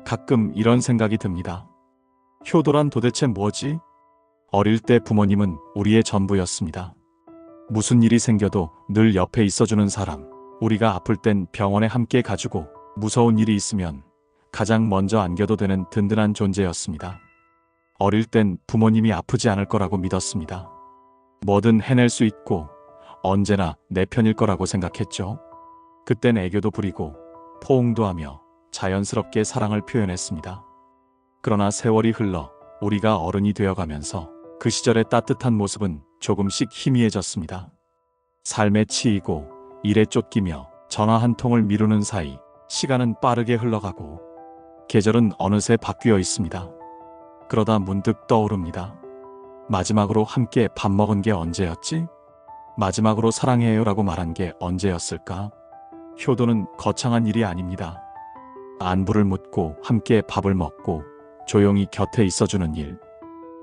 가끔 이런 생각이 듭니다. 효도란 도대체 뭐지? 어릴 때 부모님은 우리의 전부였습니다. 무슨 일이 생겨도 늘 옆에 있어주는 사람, 우리가 아플 땐 병원에 함께 가주고 무서운 일이 있으면 가장 먼저 안겨도 되는 든든한 존재였습니다. 어릴 땐 부모님이 아프지 않을 거라고 믿었습니다. 뭐든 해낼 수 있고 언제나 내 편일 거라고 생각했죠. 그땐 애교도 부리고 포옹도 하며 자연스럽게 사랑을 표현했습니다. 그러나 세월이 흘러 우리가 어른이 되어가면서 그 시절의 따뜻한 모습은 조금씩 희미해졌습니다. 삶에 치이고 일에 쫓기며 전화 한 통을 미루는 사이 시간은 빠르게 흘러가고 계절은 어느새 바뀌어 있습니다. 그러다 문득 떠오릅니다. 마지막으로 함께 밥 먹은 게 언제였지? 마지막으로 사랑해요라고 말한 게 언제였을까? 효도는 거창한 일이 아닙니다. 안부를 묻고 함께 밥을 먹고 조용히 곁에 있어주는 일.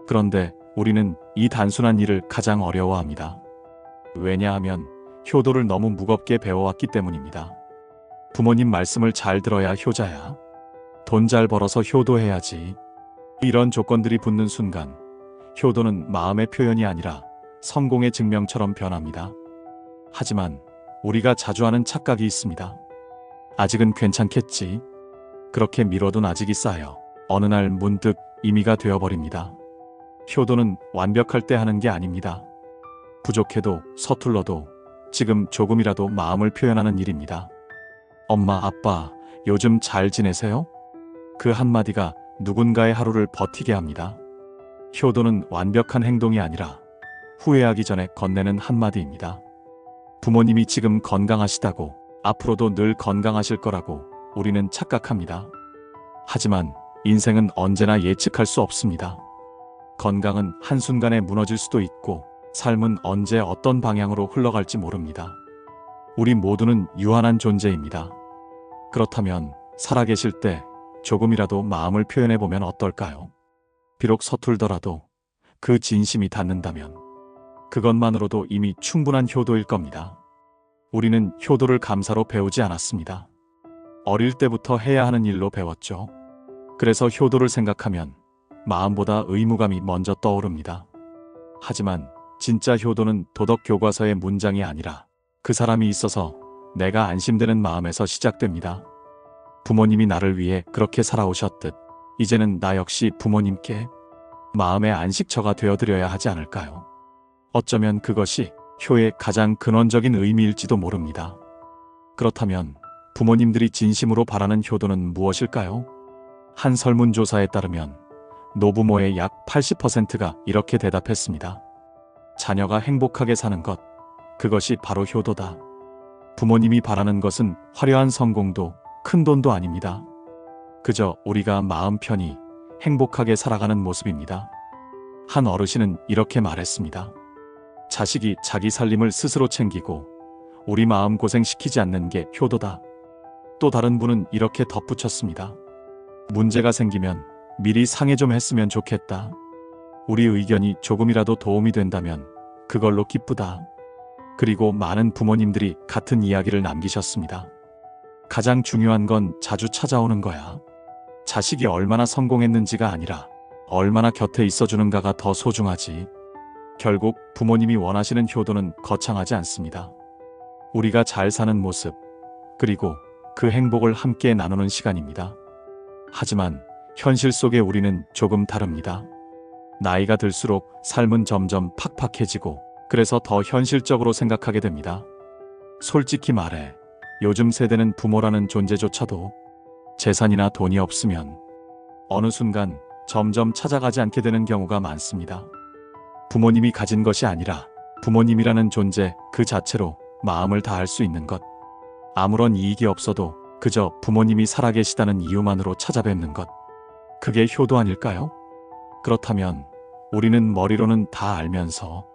그런데 우리는 이 단순한 일을 가장 어려워합니다. 왜냐하면 효도를 너무 무겁게 배워왔기 때문입니다. 부모님 말씀을 잘 들어야 효자야. 돈 잘 벌어서 효도해야지. 이런 조건들이 붙는 순간 효도는 마음의 표현이 아니라 성공의 증명처럼 변합니다. 하지만 우리가 자주 하는 착각이 있습니다. 아직은 괜찮겠지. 그렇게 미뤄둔 아직이 쌓여 어느 날 문득 임의가 되어버립니다. 효도는 완벽할 때 하는 게 아닙니다. 부족해도 서툴러도 지금 조금이라도 마음을 표현하는 일입니다. 엄마, 아빠, 요즘 잘 지내세요? 그 한마디가 누군가의 하루를 버티게 합니다. 효도는 완벽한 행동이 아니라 후회하기 전에 건네는 한마디입니다. 부모님이 지금 건강하시다고 앞으로도 늘 건강하실 거라고 우리는 착각합니다. 하지만 인생은 언제나 예측할 수 없습니다. 건강은 한순간에 무너질 수도 있고 삶은 언제 어떤 방향으로 흘러갈지 모릅니다. 우리 모두는 유한한 존재입니다. 그렇다면 살아계실 때 조금이라도 마음을 표현해보면 어떨까요? 비록 서툴더라도 그 진심이 닿는다면 그것만으로도 이미 충분한 효도일 겁니다. 우리는 효도를 감사로 배우지 않았습니다. 어릴 때부터 해야 하는 일로 배웠죠. 그래서 효도를 생각하면 마음보다 의무감이 먼저 떠오릅니다. 하지만 진짜 효도는 도덕교과서의 문장이 아니라 그 사람이 있어서 내가 안심되는 마음에서 시작됩니다. 부모님이 나를 위해 그렇게 살아오셨듯 이제는 나 역시 부모님께 마음의 안식처가 되어드려야 하지 않을까요? 어쩌면 그것이 효의 가장 근원적인 의미일지도 모릅니다. 그렇다면 부모님들이 진심으로 바라는 효도는 무엇일까요? 한 설문조사에 따르면 노부모의 약 80%가 이렇게 대답했습니다. 자녀가 행복하게 사는 것, 그것이 바로 효도다. 부모님이 바라는 것은 화려한 성공도 큰 돈도 아닙니다. 그저 우리가 마음 편히 행복하게 살아가는 모습입니다. 한 어르신은 이렇게 말했습니다. 자식이 자기 살림을 스스로 챙기고 우리 마음 고생시키지 않는 게 효도다. 또 다른 분은 이렇게 덧붙였습니다. 문제가 생기면 미리 상의 좀 했으면 좋겠다. 우리 의견이 조금이라도 도움이 된다면 그걸로 기쁘다. 그리고 많은 부모님들이 같은 이야기를 남기셨습니다. 가장 중요한 건 자주 찾아오는 거야. 자식이 얼마나 성공했는지가 아니라 얼마나 곁에 있어주는가가 더 소중하지. 결국 부모님이 원하시는 효도는 거창하지 않습니다. 우리가 잘 사는 모습, 그리고 그 행복을 함께 나누는 시간입니다. 하지만 현실 속에 우리는 조금 다릅니다. 나이가 들수록 삶은 점점 팍팍해지고 그래서 더 현실적으로 생각하게 됩니다. 솔직히 말해 요즘 세대는 부모라는 존재조차도 재산이나 돈이 없으면 어느 순간 점점 찾아가지 않게 되는 경우가 많습니다. 부모님이 가진 것이 아니라 부모님이라는 존재 그 자체로 마음을 다할 수 있는 것. 아무런 이익이 없어도 그저 부모님이 살아계시다는 이유만으로 찾아뵙는 것. 그게 효도 아닐까요? 그렇다면 우리는 머리로는 다 알면서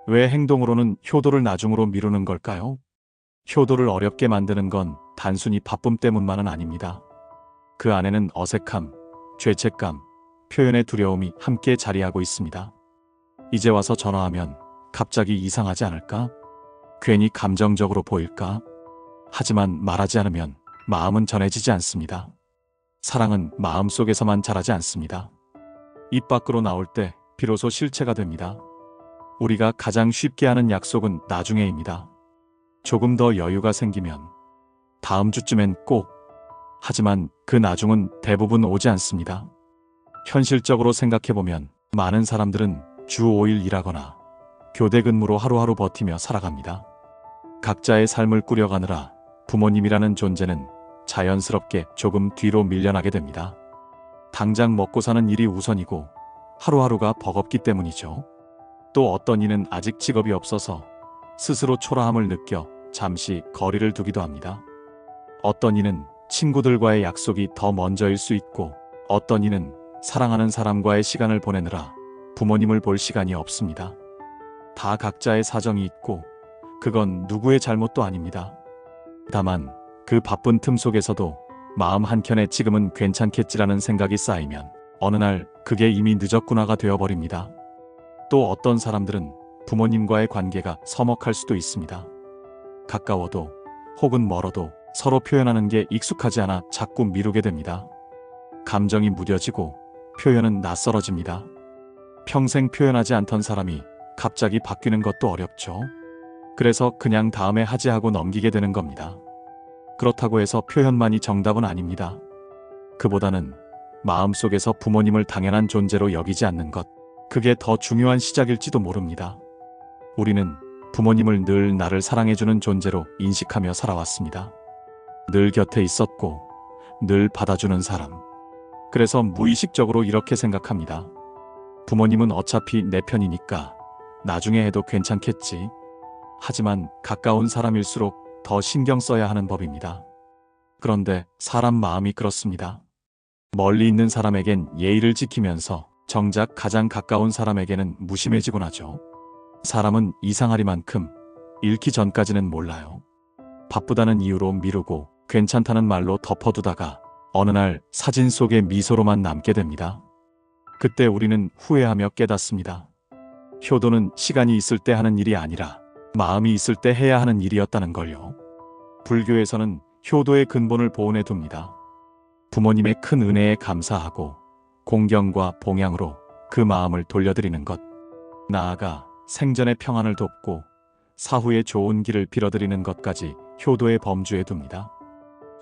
왜 행동으로는 효도를 나중으로 미루는 걸까요? 효도를 어렵게 만드는 건 단순히 바쁨 때문만은 아닙니다. 그 안에는 어색함, 죄책감, 표현의 두려움이 함께 자리하고 있습니다. 이제 와서 전화하면 갑자기 이상하지 않을까? 괜히 감정적으로 보일까? 하지만 말하지 않으면 마음은 전해지지 않습니다. 사랑은 마음속에서만 자라지 않습니다. 입 밖으로 나올 때 비로소 실체가 됩니다. 우리가 가장 쉽게 하는 약속은 나중에입니다. 조금 더 여유가 생기면, 다음 주쯤엔 꼭. 하지만 그 나중은 대부분 오지 않습니다. 현실적으로 생각해보면 많은 사람들은 주 5일 일하거나 교대 근무로 하루하루 버티며 살아갑니다. 각자의 삶을 꾸려가느라 부모님이라는 존재는 자연스럽게 조금 뒤로 밀려나게 됩니다. 당장 먹고 사는 일이 우선이고 하루하루가 버겁기 때문이죠. 또 어떤 이는 아직 직업이 없어서 스스로 초라함을 느껴 잠시 거리를 두기도 합니다. 어떤 이는 친구들과의 약속이 더 먼저일 수 있고, 어떤 이는 사랑하는 사람과의 시간을 보내느라 부모님을 볼 시간이 없습니다. 다 각자의 사정이 있고 그건 누구의 잘못도 아닙니다. 다만 그 바쁜 틈 속에서도 마음 한켠에 지금은 괜찮겠지라는 생각이 쌓이면 어느 날 그게 이미 늦었구나가 되어버립니다. 또 어떤 사람들은 부모님과의 관계가 서먹할 수도 있습니다. 가까워도 혹은 멀어도 서로 표현하는 게 익숙하지 않아 자꾸 미루게 됩니다. 감정이 무뎌지고 표현은 낯설어집니다. 평생 표현하지 않던 사람이 갑자기 바뀌는 것도 어렵죠. 그래서 그냥 다음에 하지 하고 넘기게 되는 겁니다. 그렇다고 해서 표현만이 정답은 아닙니다. 그보다는 마음속에서 부모님을 당연한 존재로 여기지 않는 것, 그게 더 중요한 시작일지도 모릅니다. 우리는 부모님을 늘 나를 사랑해주는 존재로 인식하며 살아왔습니다. 늘 곁에 있었고 늘 받아주는 사람. 그래서 무의식적으로 이렇게 생각합니다. 부모님은 어차피 내 편이니까 나중에 해도 괜찮겠지. 하지만 가까운 사람일수록 더 신경 써야 하는 법입니다. 그런데 사람 마음이 그렇습니다. 멀리 있는 사람에겐 예의를 지키면서 정작 가장 가까운 사람에게는 무심해지곤 하죠. 사람은 이상하리만큼 잃기 전까지는 몰라요. 바쁘다는 이유로 미루고 괜찮다는 말로 덮어두다가 어느 날 사진 속의 미소로만 남게 됩니다. 그때 우리는 후회하며 깨닫습니다. 효도는 시간이 있을 때 하는 일이 아니라 마음이 있을 때 해야 하는 일이었다는 걸요. 불교에서는 효도의 근본을 보온해 둡니다. 부모님의 큰 은혜에 감사하고 공경과 봉양으로 그 마음을 돌려드리는 것. 나아가 생전의 평안을 돕고 사후의 좋은 길을 빌어드리는 것까지 효도의 범주에 둡니다.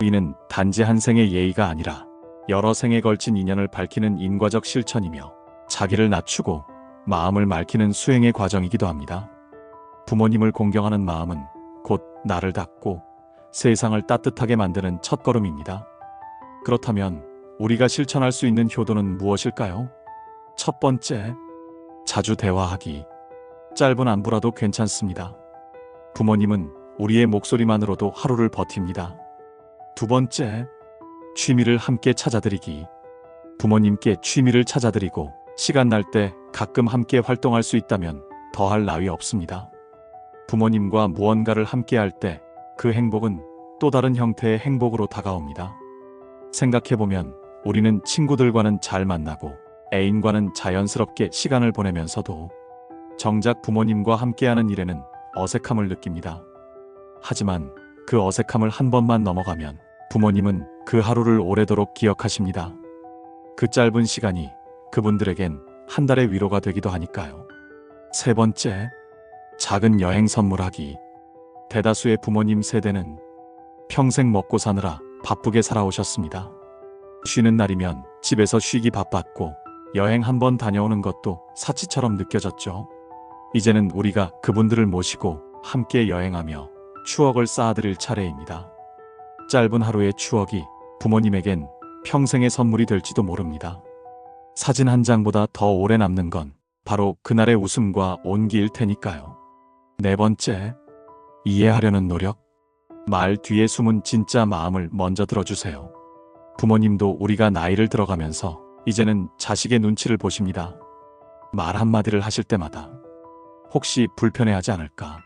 이는 단지 한 생의 예의가 아니라 여러 생에 걸친 인연을 밝히는 인과적 실천이며 자기를 낮추고 마음을 맑히는 수행의 과정이기도 합니다. 부모님을 공경하는 마음은 곧 나를 닦고 세상을 따뜻하게 만드는 첫걸음입니다. 그렇다면 우리가 실천할 수 있는 효도는 무엇일까요? 첫 번째, 자주 대화하기. 짧은 안부라도 괜찮습니다. 부모님은 우리의 목소리만으로도 하루를 버팁니다. 두 번째, 취미를 함께 찾아드리기. 부모님께 취미를 찾아드리고 시간 날 때 가끔 함께 활동할 수 있다면 더할 나위 없습니다. 부모님과 무언가를 함께 할 때 그 행복은 또 다른 형태의 행복으로 다가옵니다. 생각해보면 우리는 친구들과는 잘 만나고 애인과는 자연스럽게 시간을 보내면서도 정작 부모님과 함께하는 일에는 어색함을 느낍니다. 하지만 그 어색함을 한 번만 넘어가면 부모님은 그 하루를 오래도록 기억하십니다. 그 짧은 시간이 그분들에겐 한 달의 위로가 되기도 하니까요. 세 번째, 작은 여행 선물하기. 대다수의 부모님 세대는 평생 먹고 사느라 바쁘게 살아오셨습니다. 쉬는 날이면 집에서 쉬기 바빴고 여행 한번 다녀오는 것도 사치처럼 느껴졌죠. 이제는 우리가 그분들을 모시고 함께 여행하며 추억을 쌓아드릴 차례입니다. 짧은 하루의 추억이 부모님에겐 평생의 선물이 될지도 모릅니다. 사진 한 장보다 더 오래 남는 건 바로 그날의 웃음과 온기일 테니까요. 네 번째, 이해하려는 노력. 말 뒤에 숨은 진짜 마음을 먼저 들어주세요. 부모님도 우리가 나이를 들어가면서 이제는 자식의 눈치를 보십니다. 말 한마디를 하실 때마다 혹시 불편해하지 않을까?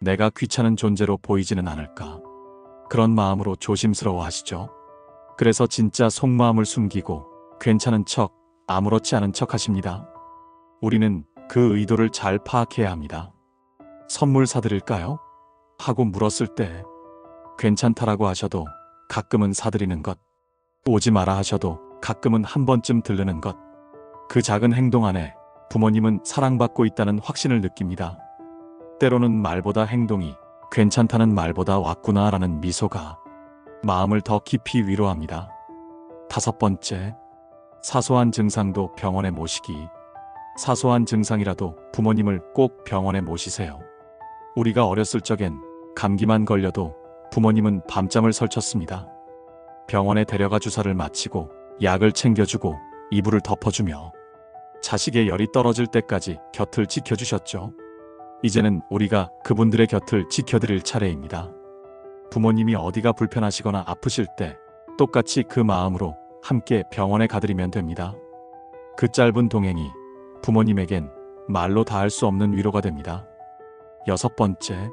내가 귀찮은 존재로 보이지는 않을까? 그런 마음으로 조심스러워 하시죠. 그래서 진짜 속마음을 숨기고 괜찮은 척, 아무렇지 않은 척 하십니다. 우리는 그 의도를 잘 파악해야 합니다. 선물 사드릴까요? 하고 물었을 때 괜찮다라고 하셔도 가끔은 사드리는 것. 오지 마라 하셔도 가끔은 한 번쯤 들르는 것. 그 작은 행동 안에 부모님은 사랑받고 있다는 확신을 느낍니다. 때로는 말보다 행동이 괜찮다는 말보다 왔구나라는 미소가 마음을 더 깊이 위로합니다. 5번째, 사소한 증상도 병원에 모시기. 사소한 증상이라도 부모님을 꼭 병원에 모시세요. 우리가 어렸을 적엔 감기만 걸려도 부모님은 밤잠을 설쳤습니다. 병원에 데려가 주사를 맞히고 약을 챙겨주고 이불을 덮어주며 자식의 열이 떨어질 때까지 곁을 지켜주셨죠. 이제는 우리가 그분들의 곁을 지켜드릴 차례입니다. 부모님이 어디가 불편하시거나 아프실 때 똑같이 그 마음으로 함께 병원에 가드리면 됩니다. 그 짧은 동행이 부모님에겐 말로 다할 수 없는 위로가 됩니다. 6번째,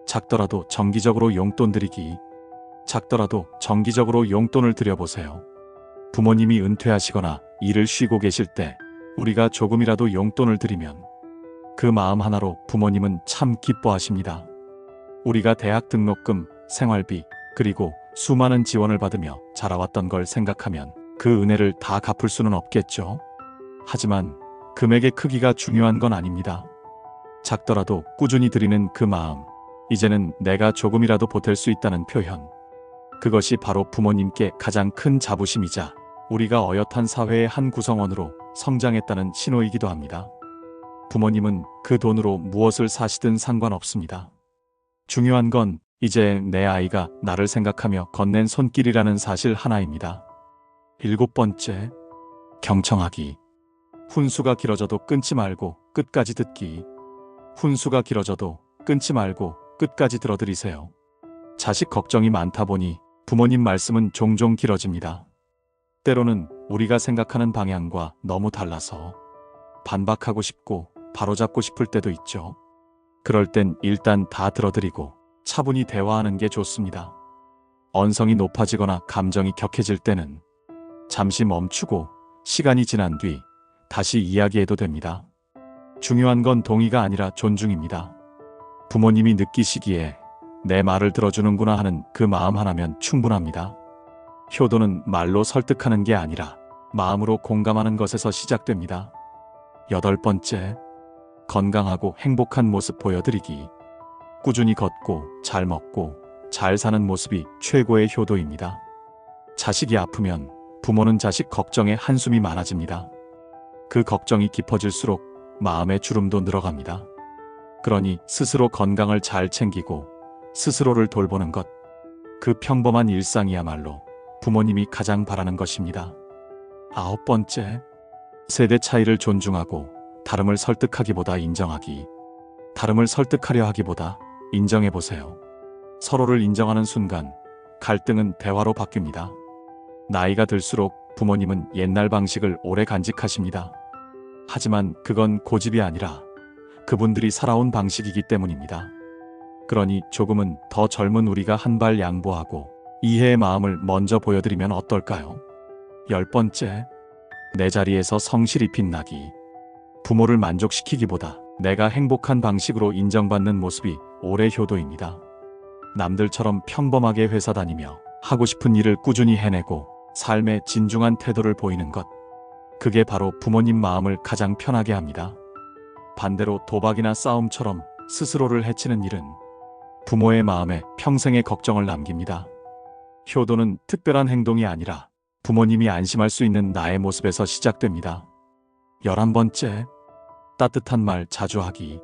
작더라도 정기적으로 용돈 드리기. 작더라도 정기적으로 용돈을 드려보세요. 부모님이 은퇴하시거나 일을 쉬고 계실 때 우리가 조금이라도 용돈을 드리면 그 마음 하나로 부모님은 참 기뻐하십니다. 우리가 대학 등록금, 생활비, 그리고 수많은 지원을 받으며 자라왔던 걸 생각하면 그 은혜를 다 갚을 수는 없겠죠. 하지만 금액의 크기가 중요한 건 아닙니다. 작더라도 꾸준히 드리는 그 마음, 이제는 내가 조금이라도 보탤 수 있다는 표현. 그것이 바로 부모님께 가장 큰 자부심이자 우리가 어엿한 사회의 한 구성원으로 성장했다는 신호이기도 합니다. 부모님은 그 돈으로 무엇을 사시든 상관없습니다. 중요한 건 이제 내 아이가 나를 생각하며 건넨 손길이라는 사실 하나입니다. 7번째, 경청하기. 훈수가 길어져도 끊지 말고 끝까지 듣기. 훈수가 길어져도 끊지 말고 끝까지 들어드리세요. 자식 걱정이 많다 보니 부모님 말씀은 종종 길어집니다. 때로는 우리가 생각하는 방향과 너무 달라서 반박하고 싶고 바로잡고 싶을 때도 있죠. 그럴 땐 일단 다 들어드리고 차분히 대화하는 게 좋습니다. 언성이 높아지거나 감정이 격해질 때는 잠시 멈추고 시간이 지난 뒤 다시 이야기해도 됩니다. 중요한 건 동의가 아니라 존중입니다. 부모님이 느끼시기에 내 말을 들어주는구나 하는 그 마음 하나면 충분합니다. 효도는 말로 설득하는 게 아니라 마음으로 공감하는 것에서 시작됩니다. 8번째, 건강하고 행복한 모습 보여드리기. 꾸준히 걷고 잘 먹고 잘 사는 모습이 최고의 효도입니다. 자식이 아프면 부모는 자식 걱정에 한숨이 많아집니다. 그 걱정이 깊어질수록 마음의 주름도 늘어갑니다. 그러니 스스로 건강을 잘 챙기고 스스로를 돌보는 것, 그 평범한 일상이야말로 부모님이 가장 바라는 것입니다. 9번째, 세대 차이를 존중하고 다름을 설득하기보다 인정하기. 다름을 설득하려 하기보다 인정해보세요. 서로를 인정하는 순간 갈등은 대화로 바뀝니다. 나이가 들수록 부모님은 옛날 방식을 오래 간직하십니다. 하지만 그건 고집이 아니라 그분들이 살아온 방식이기 때문입니다. 그러니 조금은 더 젊은 우리가 한 발 양보하고 이해의 마음을 먼저 보여드리면 어떨까요? 10번째, 내 자리에서 성실히 빛나기. 부모를 만족시키기보다 내가 행복한 방식으로 인정받는 모습이 오래 효도입니다. 남들처럼 평범하게 회사 다니며 하고 싶은 일을 꾸준히 해내고 삶에 진중한 태도를 보이는 것. 그게 바로 부모님 마음을 가장 편하게 합니다. 반대로 도박이나 싸움처럼 스스로를 해치는 일은 부모의 마음에 평생의 걱정을 남깁니다. 효도는 특별한 행동이 아니라 부모님이 안심할 수 있는 나의 모습에서 시작됩니다. 11번째, 따뜻한 말 자주 하기.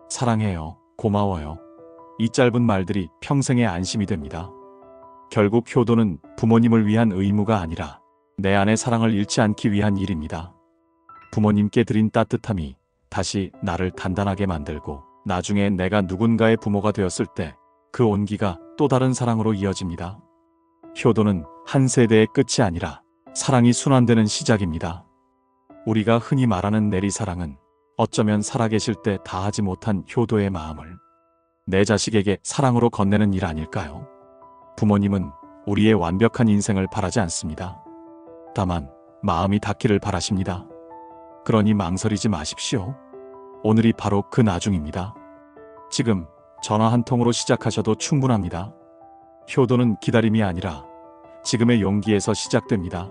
사랑해요, 고마워요. 이 짧은 말들이 평생의 안심이 됩니다. 결국 효도는 부모님을 위한 의무가 아니라 내 안의 사랑을 잃지 않기 위한 일입니다. 부모님께 드린 따뜻함이 다시 나를 단단하게 만들고 나중에 내가 누군가의 부모가 되었을 때 그 온기가 또 다른 사랑으로 이어집니다. 효도는 한 세대의 끝이 아니라 사랑이 순환되는 시작입니다. 우리가 흔히 말하는 내리사랑은 어쩌면 살아계실 때 다하지 못한 효도의 마음을 내 자식에게 사랑으로 건네는 일 아닐까요? 부모님은 우리의 완벽한 인생을 바라지 않습니다. 다만 마음이 닿기를 바라십니다. 그러니 망설이지 마십시오. 오늘이 바로 그 나중입니다. 지금 전화 한 통으로 시작하셔도 충분합니다. 효도는 기다림이 아니라 지금의 용기에서 시작됩니다.